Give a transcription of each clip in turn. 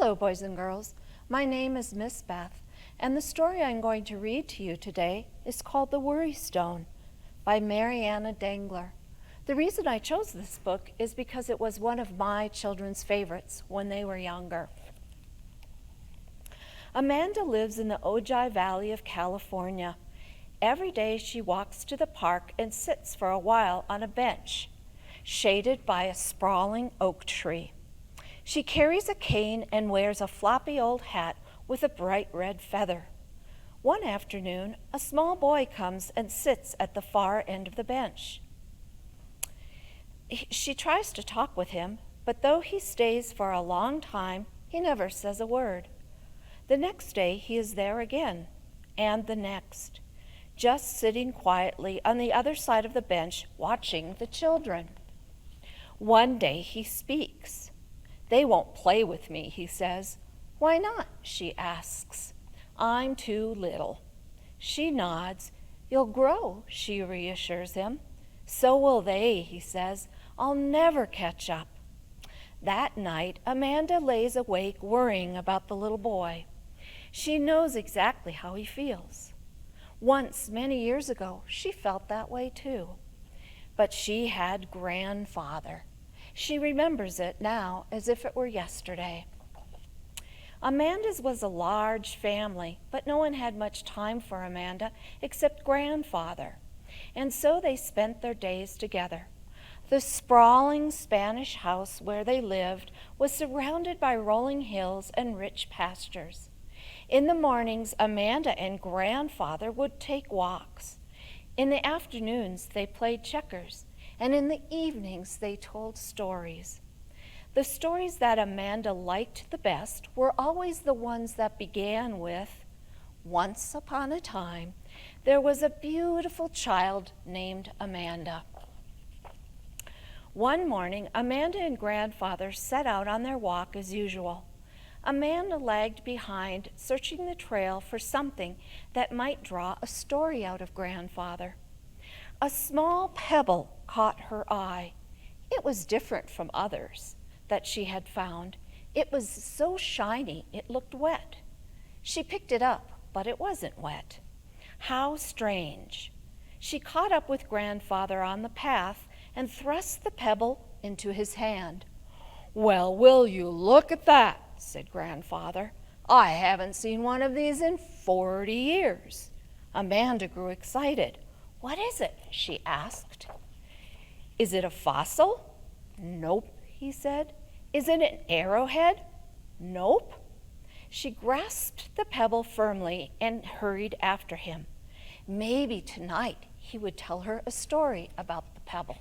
Hello, boys and girls. My name is Miss Beth, and the story I'm going to read to you today is called The Worry Stone by Mariana Dangler. The reason I chose this book is because it was one of my children's favorites when they were younger. Amanda lives in the Ojai Valley of California. Every day she walks to the park and sits for a while on a bench, shaded by a sprawling oak tree. She carries a cane and wears a floppy old hat with a bright red feather. One afternoon, a small boy comes and sits at the far end of the bench. She tries to talk with him, but though he stays for a long time, he never says a word. The next day he is there again, and the next, just sitting quietly on the other side of the bench watching the children. One day he speaks. "They won't play with me," he says. "Why not?" she asks. "I'm too little." She nods. "You'll grow," she reassures him. "So will they," he says. "I'll never catch up." That night, Amanda lays awake worrying about the little boy. She knows exactly how he feels. Once, many years ago, she felt that way too. But she had grandfather. She remembers it now as if it were yesterday. Amanda's was a large family, but no one had much time for Amanda except grandfather. And so they spent their days together. The sprawling Spanish house where they lived was surrounded by rolling hills and rich pastures. In the mornings, Amanda and grandfather would take walks. In the afternoons, they played checkers, and in the evenings, they told stories. The stories that Amanda liked the best were always the ones that began with, "Once upon a time, there was a beautiful child named Amanda." One morning, Amanda and grandfather set out on their walk as usual. Amanda lagged behind, searching the trail for something that might draw a story out of grandfather. A small pebble caught her eye. It was different from others that she had found. It was so shiny it looked wet. She picked it up, but it wasn't wet. How strange. She caught up with grandfather on the path and thrust the pebble into his hand. "Well, will you look at that?" said grandfather. "I haven't seen one of these in 40 years. Amanda grew excited. "What is it?" she asked. "Is it a fossil?" "Nope," he said. "Is it an arrowhead?" "Nope." She grasped the pebble firmly and hurried after him. Maybe tonight he would tell her a story about the pebble.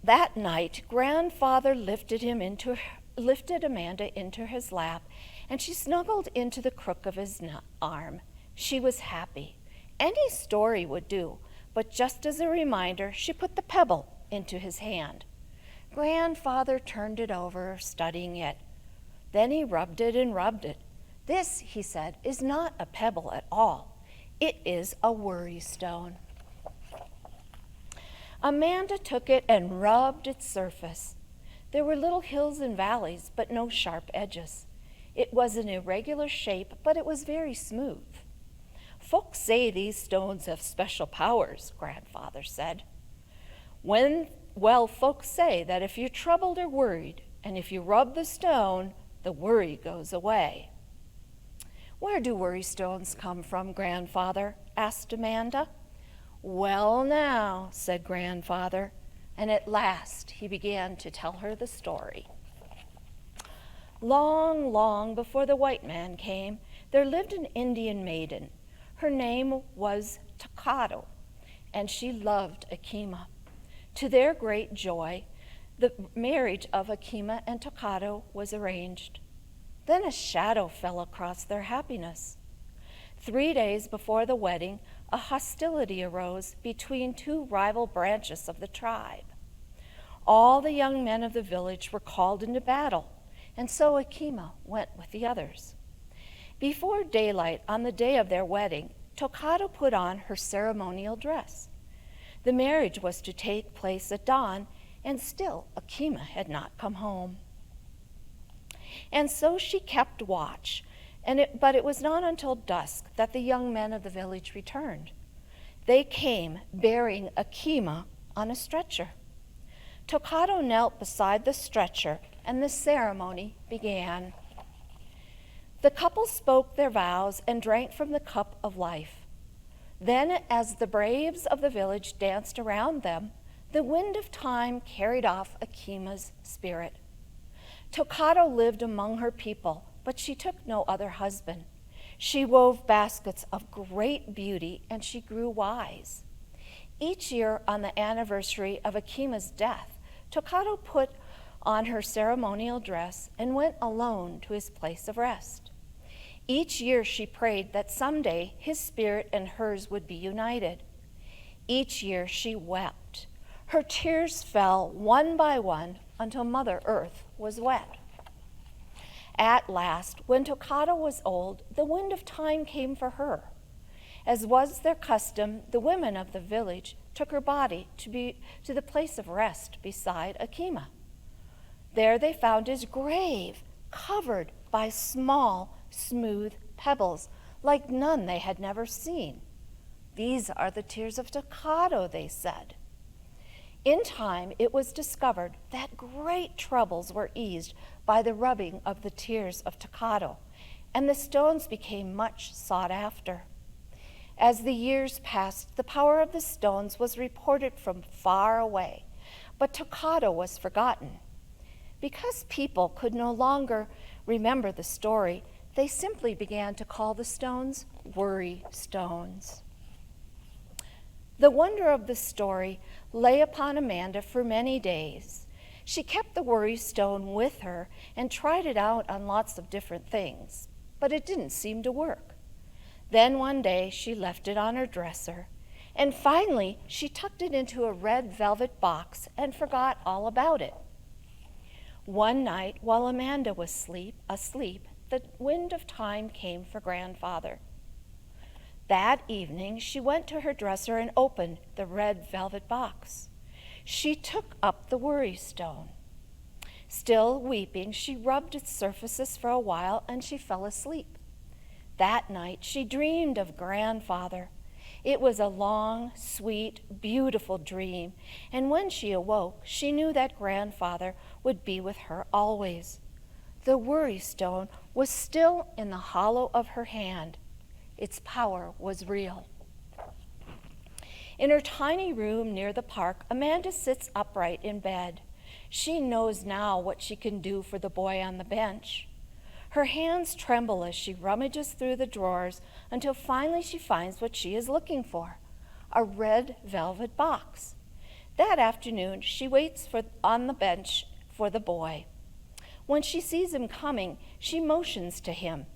That night, grandfather lifted Amanda into his lap, and she snuggled into the crook of his arm. She was happy. Any story would do, but just as a reminder, she put the pebble into his hand. Grandfather turned it over, studying it. Then he rubbed it and rubbed it. "This," he said, "is not a pebble at all. It is a worry stone." Amanda took it and rubbed its surface. There were little hills and valleys, but no sharp edges. It was an irregular shape, but it was very smooth. "Folks say these stones have special powers," grandfather said. Folks say that if you're troubled or worried, and if you rub the stone, the worry goes away." "Where do worry stones come from, grandfather?" asked Amanda. "Well, now," said grandfather, and at last he began to tell her the story. Long, long before the white man came, there lived an Indian maiden. Her name was Takato, and she loved Akima. To their great joy, the marriage of Akima and Takato was arranged. Then a shadow fell across their happiness. 3 days before the wedding, a hostility arose between two rival branches of the tribe. All the young men of the village were called into battle, and so Akima went with the others. Before daylight on the day of their wedding, Takato put on her ceremonial dress. The marriage was to take place at dawn, and still Akima had not come home. and so she kept watch. But it was not until dusk that the young men of the village returned. They came bearing Akima on a stretcher. Takato knelt beside the stretcher, and the ceremony began. The couple spoke their vows and drank from the cup of life. Then, as the braves of the village danced around them, the wind of time carried off Akima's spirit. Takato lived among her people, but she took no other husband. She wove baskets of great beauty, and she grew wise. Each year, on the anniversary of Akima's death, Takato put on her ceremonial dress and went alone to his place of rest. Each year she prayed that someday his spirit and hers would be united. Each year she wept. Her tears fell one by one until Mother Earth was wet. At last, when Takato was old, the wind of time came for her. As was their custom, the women of the village took her body to the place of rest beside Akima. There they found his grave, covered by small, smooth pebbles, like none they had never seen. "These are the tears of Takato," they said. In time, it was discovered that great troubles were eased by the rubbing of the tears of Takato, and the stones became much sought after. As the years passed, the power of the stones was reported from far away, but Takato was forgotten. Because people could no longer remember the story, they simply began to call the stones worry stones. The wonder of the story lay upon Amanda for many days. She kept the worry stone with her and tried it out on lots of different things, but it didn't seem to work. Then one day she left it on her dresser, and finally she tucked it into a red velvet box and forgot all about it. One night, while Amanda was asleep, the wind of time came for Grandfather. That evening, she went to her dresser and opened the red velvet box. She took up the worry stone. Still weeping, she rubbed its surfaces for a while and she fell asleep. That night, she dreamed of Grandfather. It was a long, sweet, beautiful dream, and when she awoke, she knew that Grandfather would be with her always. The worry stone was still in the hollow of her hand. Its power was real. In her tiny room near the park, Amanda sits upright in bed. She knows now what she can do for the boy on the bench. Her hands tremble as she rummages through the drawers until finally she finds what she is looking for, a red velvet box. That afternoon, she waits on the bench for the boy. When she sees him coming, she motions to him.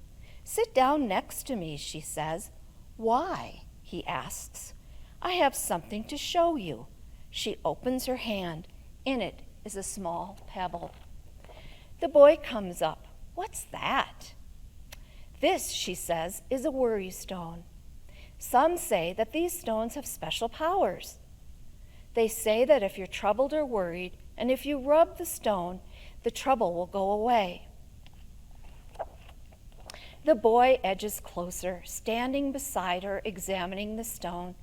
"Sit down next to me," she says. "Why?" he asks. "I have something to show you." She opens her hand. In it is a small pebble. The boy comes up. "What's that?" "This," she says, "is a worry stone. Some say that these stones have special powers. They say that if you're troubled or worried, and if you rub the stone, the trouble will go away." The boy edges closer, standing beside her, examining the stone.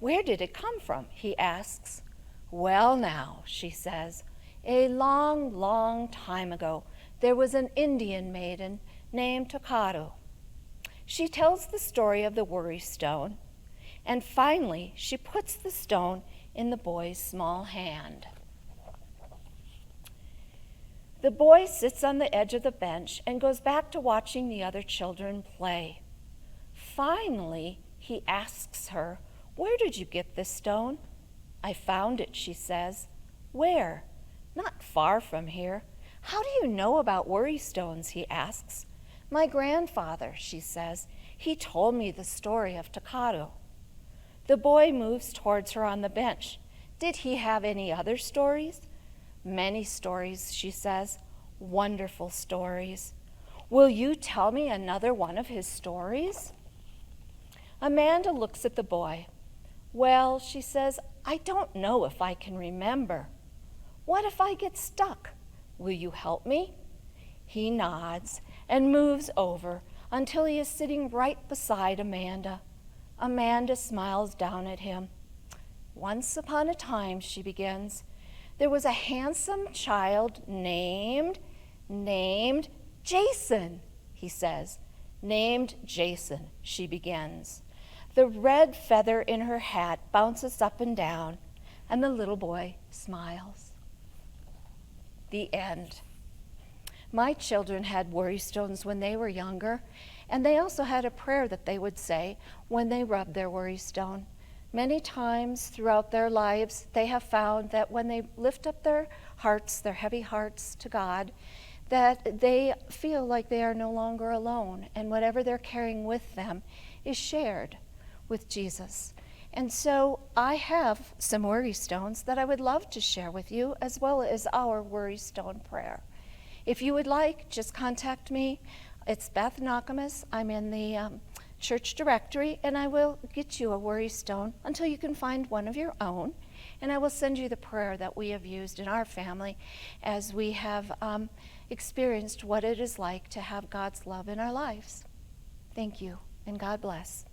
"Where did it come from?" he asks. "Well now," she says, "a long, long time ago, there was an Indian maiden named Takato." She tells the story of the worry stone, and finally she puts the stone in the boy's small hand. The boy sits on the edge of the bench and goes back to watching the other children play. Finally, he asks her, "Where did you get this stone?" "I found it," she says. "Where?" "Not far from here." "How do you know about worry stones?" he asks. "My grandfather," she says. "He told me the story of Takato." The boy moves towards her on the bench. "Did he have any other stories?" "Many stories," she says. "Wonderful stories." "Will you tell me another one of his stories?" Amanda looks at the boy. "Well," she says, "I don't know if I can remember." "What if I get stuck? Will you help me?" He nods and moves over until he is sitting right beside Amanda. Amanda smiles down at him. Once upon a time, she begins, there was a handsome child named Jason, he says. Named Jason, she begins. The red feather in her hat bounces up and down, and the little boy smiles. The end. My children had worry stones when they were younger, and they also had a prayer that they would say when they rubbed their worry stone. Many times throughout their lives, they have found that when they lift up their hearts, their heavy hearts to God, that they feel like they are no longer alone, and whatever they're carrying with them is shared with Jesus. And so I have some worry stones that I would love to share with you, as well as our worry stone prayer. If you would like, just contact me. It's Beth Nakamas. I'm in the church directory, and I will get you a worry stone until you can find one of your own. And I will send you the prayer that we have used in our family as we have experienced what it is like to have God's love in our lives. Thank you, and God bless.